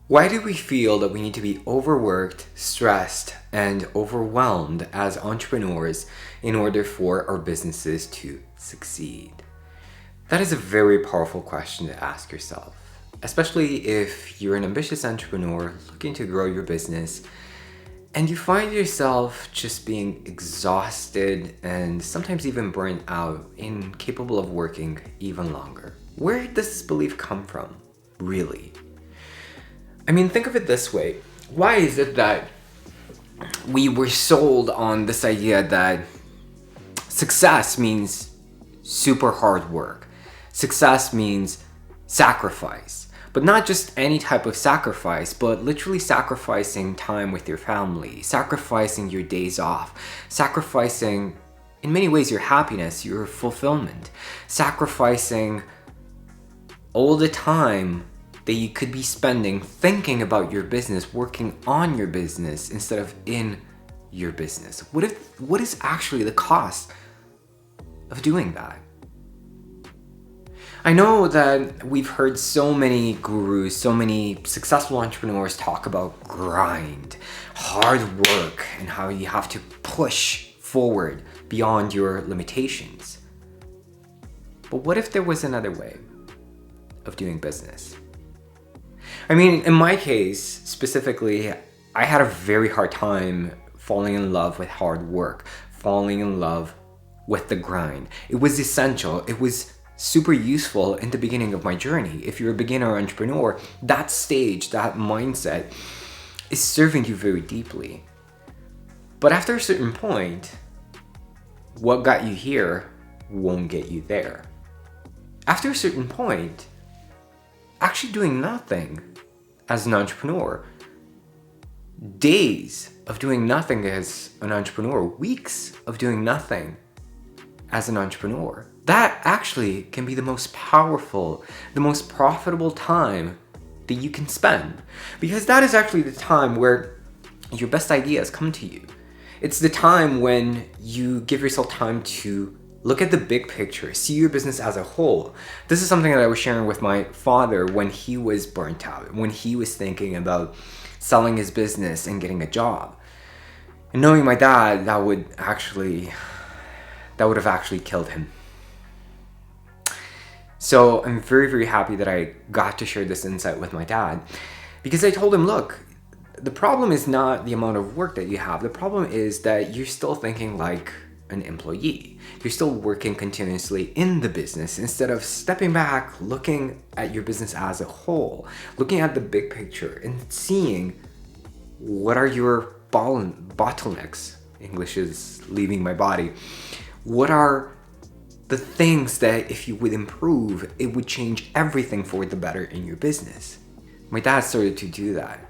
Why do we feel that we need to be overworked, stressed, and overwhelmed as entrepreneurs in order for our businesses to succeed? That is a very powerful question to ask yourself, especially if you're an ambitious entrepreneur looking to grow your business and you find yourself just being exhausted and sometimes even burnt out, incapable of working even longer. Where does this belief come from, really? I mean, think of it this way. Why is it that we were sold on this idea that success means super hard work? Success means sacrifice. But not just any type of sacrifice, but literally sacrificing time with your family, sacrificing your days off, sacrificing, in many ways, your happiness, your fulfillment, sacrificing all the time that you could be spending thinking about your business, working on your business instead of in your business. What is actually the cost of doing that? I know that we've heard so many gurus, so many successful entrepreneurs talk about grind, hard work, and how you have to push forward beyond your limitations. But what if there was another way of doing business? I mean, in my case, specifically, I had a very hard time falling in love with hard work, falling in love with the grind. It was essential. It was super useful in the beginning of my journey. If you're a beginner entrepreneur, that stage, that mindset is serving you very deeply. But after a certain point, what got you here won't get you there. After a certain point, actually doing nothing as an entrepreneur, days of doing nothing as an entrepreneur, weeks of doing nothing as an entrepreneur, that actually can be the most powerful, the most profitable time that you can spend. Because that is actually the time where your best ideas come to you. It's the time when you give yourself time to look at the big picture, see your business as a whole. This is something that I was sharing with my father when he was burnt out, when he was thinking about selling his business and getting a job. And knowing my dad, that would have actually killed him. So I'm very, very happy that I got to share this insight with my dad, because I told him, look, the problem is not the amount of work that you have. The problem is that you're still thinking like an employee. You're still working continuously in the business instead of stepping back, looking at your business as a whole, looking at the big picture and seeing what are your bottlenecks. English is leaving my body. What are the things that if you would improve, it would change everything for the better in your business? My dad started to do that.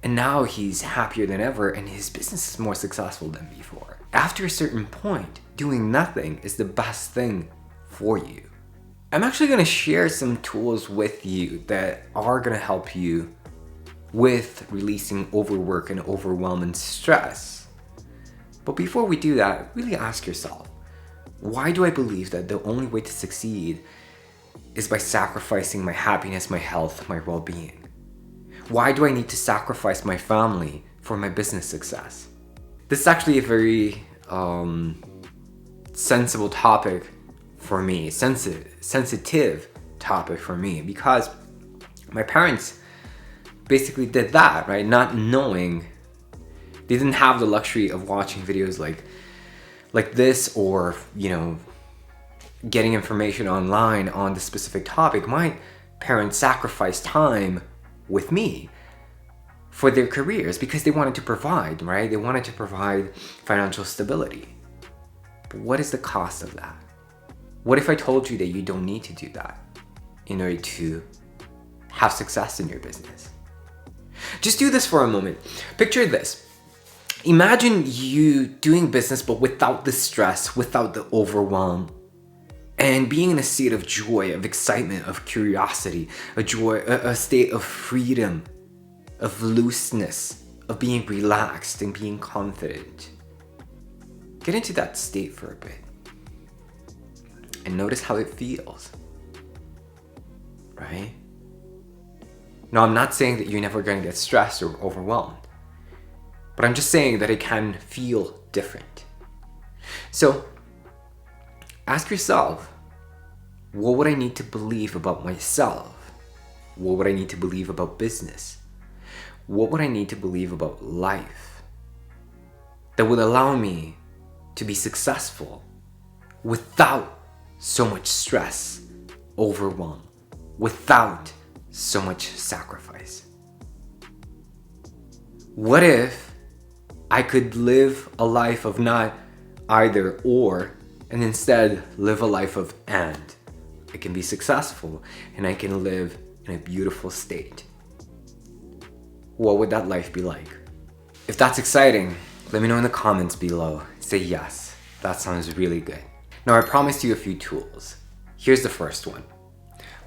And now he's happier than ever and his business is more successful than before. After a certain point, doing nothing is the best thing for you. I'm actually going to share some tools with you that are going to help you with releasing overwork and overwhelm and stress. But before we do that, really ask yourself, why do I believe that the only way to succeed is by sacrificing my happiness, my health, my well-being? Why do I need to sacrifice my family for my business success? This is actually a very sensible topic for me, sensitive topic for me, because my parents basically did that, right? Not knowing, they didn't have the luxury of watching videos like this, or getting information online on the specific topic. My parents sacrificed time with me for their careers because they wanted to provide, right? They wanted to provide financial stability. But what is the cost of that? What if I told you that you don't need to do that in order to have success in your business? Just do this for a moment. Picture this. Imagine you doing business but without the stress, without the overwhelm, and being in a state of joy, of excitement, of curiosity, a state of freedom, of looseness, of being relaxed and being confident. Get into that state for a bit and notice how it feels, right? Now, I'm not saying that you're never going to get stressed or overwhelmed, but I'm just saying that it can feel different. So ask yourself, what would I need to believe about myself? What would I need to believe about business? What would I need to believe about life that would allow me to be successful without so much stress, overwhelm, without so much sacrifice? What if I could live a life of not either or, and instead live a life of and? I can be successful and I can live in a beautiful state. What would that life be like? If that's exciting, let me know in the comments below. Say yes, that sounds really good. Now, I promised you a few tools. Here's the first one.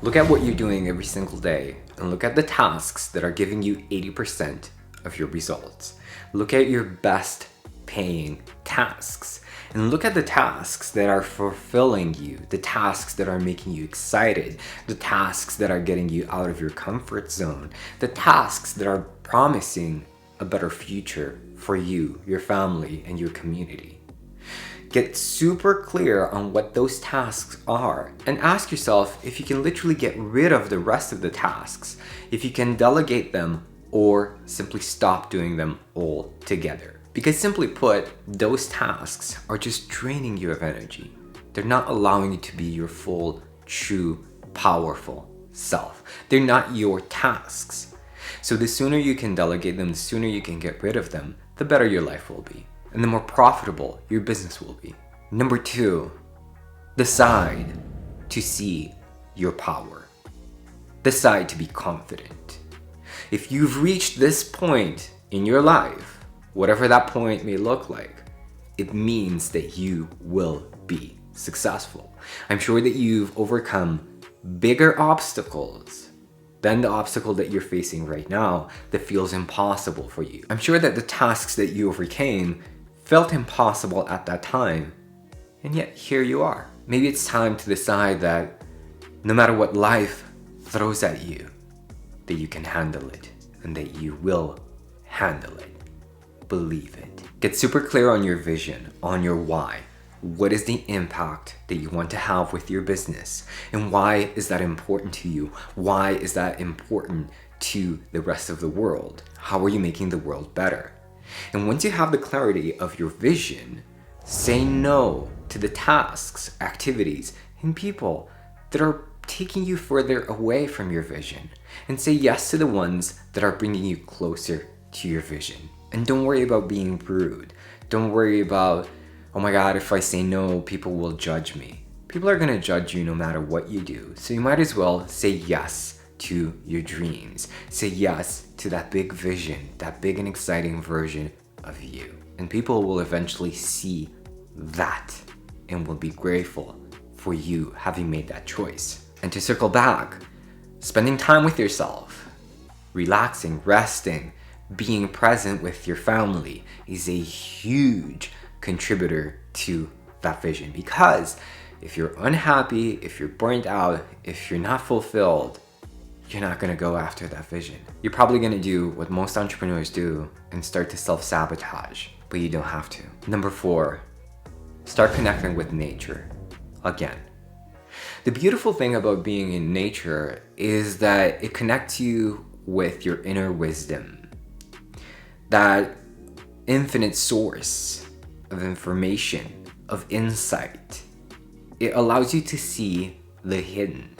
Look at what you're doing every single day and look at the tasks that are giving you 80% of your results. Look at your best paying tasks and look at the tasks that are fulfilling you, the tasks that are making you excited, the tasks that are getting you out of your comfort zone, the tasks that are promising a better future for you, your family, and your community. Get super clear on what those tasks are and ask yourself if you can literally get rid of the rest of the tasks, if you can delegate them or simply stop doing them altogether. Because simply put, those tasks are just draining you of energy. They're not allowing you to be your full, true, powerful self. They're not your tasks. So the sooner you can delegate them, the sooner you can get rid of them, the better your life will be. And the more profitable your business will be. Number 2, decide to see your power. Decide to be confident. If you've reached this point in your life, whatever that point may look like, it means that you will be successful. I'm sure that you've overcome bigger obstacles than the obstacle that you're facing right now that feels impossible for you. I'm sure that the tasks that you overcame felt impossible at that time, and yet here you are. Maybe it's time to decide that no matter what life throws at you, that you can handle it and that you will handle it. Believe it. Get super clear on your vision, on your why. What is the impact that you want to have with your business? And why is that important to you? Why is that important to the rest of the world? How are you making the world better? And once you have the clarity of your vision, say no to the tasks, activities, and people that are taking you further away from your vision. And say yes to the ones that are bringing you closer to your vision. And don't worry about being rude. Don't worry about, oh my God, if I say no, people will judge me. People are gonna judge you no matter what you do. So you might as well say yes to your dreams. Say yes to that big vision, that big and exciting version of you. And people will eventually see that and will be grateful for you having made that choice. And to circle back, spending time with yourself, relaxing, resting, being present with your family is a huge contributor to that vision. Because if you're unhappy, if you're burnt out, if you're not fulfilled, you're not going to go after that vision. You're probably going to do what most entrepreneurs do and start to self-sabotage, but you don't have to. Number 4, start connecting with nature again. The beautiful thing about being in nature is that it connects you with your inner wisdom. That infinite source of information, of insight. It allows you to see the hidden.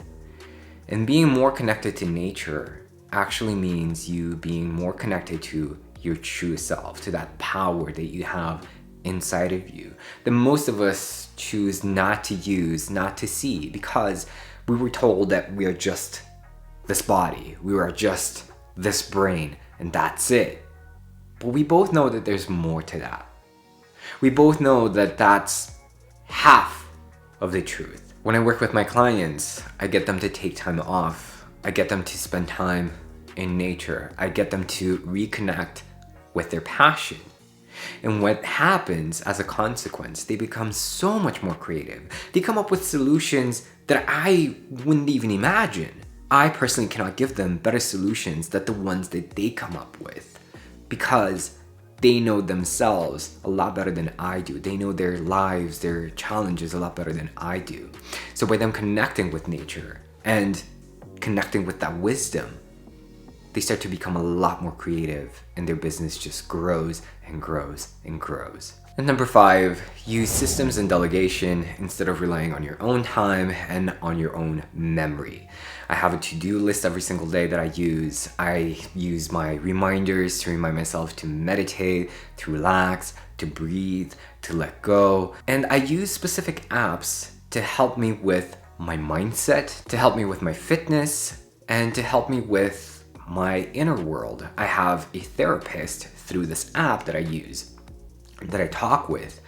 And being more connected to nature actually means you being more connected to your true self, to that power that you have inside of you, that most of us choose not to use, not to see, because we were told that we are just this body, we are just this brain, and that's it. But we both know that there's more to that. We both know that that's half of the truth. When I work with my clients, I get them to take time off. I get them to spend time in nature. I get them to reconnect with their passion. And what happens as a consequence, they become so much more creative. They come up with solutions that I wouldn't even imagine. I personally cannot give them better solutions than the ones that they come up with, because they know themselves a lot better than I do. They know their lives, their challenges a lot better than I do. So by them connecting with nature and connecting with that wisdom, they start to become a lot more creative, and their business just grows and grows and grows. And number 5, use systems and delegation instead of relying on your own time and on your own memory. I have a to-do list every single day that I use. I use my reminders to remind myself to meditate, to relax, to breathe, to let go. And I use specific apps to help me with my mindset, to help me with my fitness, and to help me with my inner world. I have a therapist through this app that I use, that I talk with,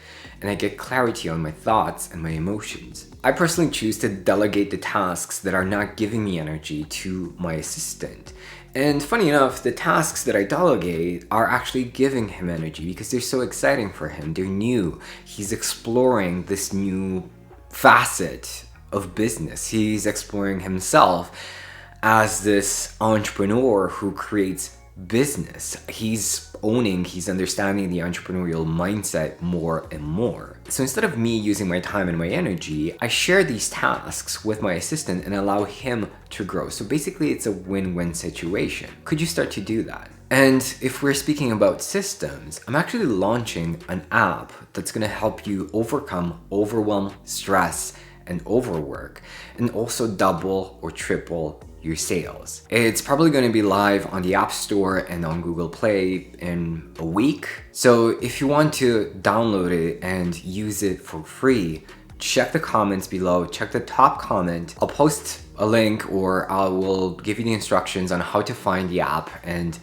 and I get clarity on my thoughts and my emotions. I personally choose to delegate the tasks that are not giving me energy to my assistant. And funny enough, the tasks that I delegate are actually giving him energy because they're so exciting for him. They're new. He's exploring this new facet of business. He's exploring himself as this entrepreneur who creates business. He's understanding the entrepreneurial mindset more and more. So instead of me using my time and my energy, I share these tasks with my assistant and allow him to grow. So basically it's a win-win situation. Could you start to do that? And if we're speaking about systems, I'm actually launching an app that's going to help you overcome overwhelm, stress, and overwork, and also double or triple your sales. It's probably going to be live on the App Store and on Google Play in a week. So if you want to download it and use it for free, check the comments below, check the top comment. I'll post a link, or I will give you the instructions on how to find the app and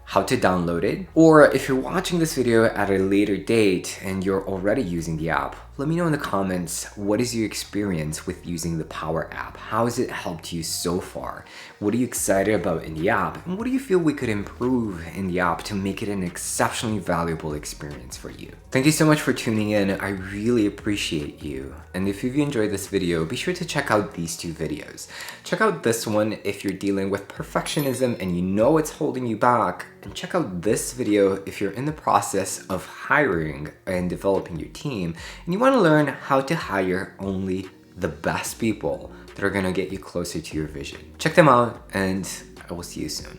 how to download it. Or if you're watching this video at a later date and you're already using the app, let me know in the comments, what is your experience with using the Power app? How has it helped you so far? What are you excited about in the app? And what do you feel we could improve in the app to make it an exceptionally valuable experience for you? Thank you so much for tuning in. I really appreciate you. And if you've enjoyed this video, be sure to check out these 2 videos. Check out this one if you're dealing with perfectionism and you know it's holding you back. And check out this video if you're in the process of hiring and developing your team and you want to learn how to hire only the best people that are going to get you closer to your vision. Check them out, and I will see you soon.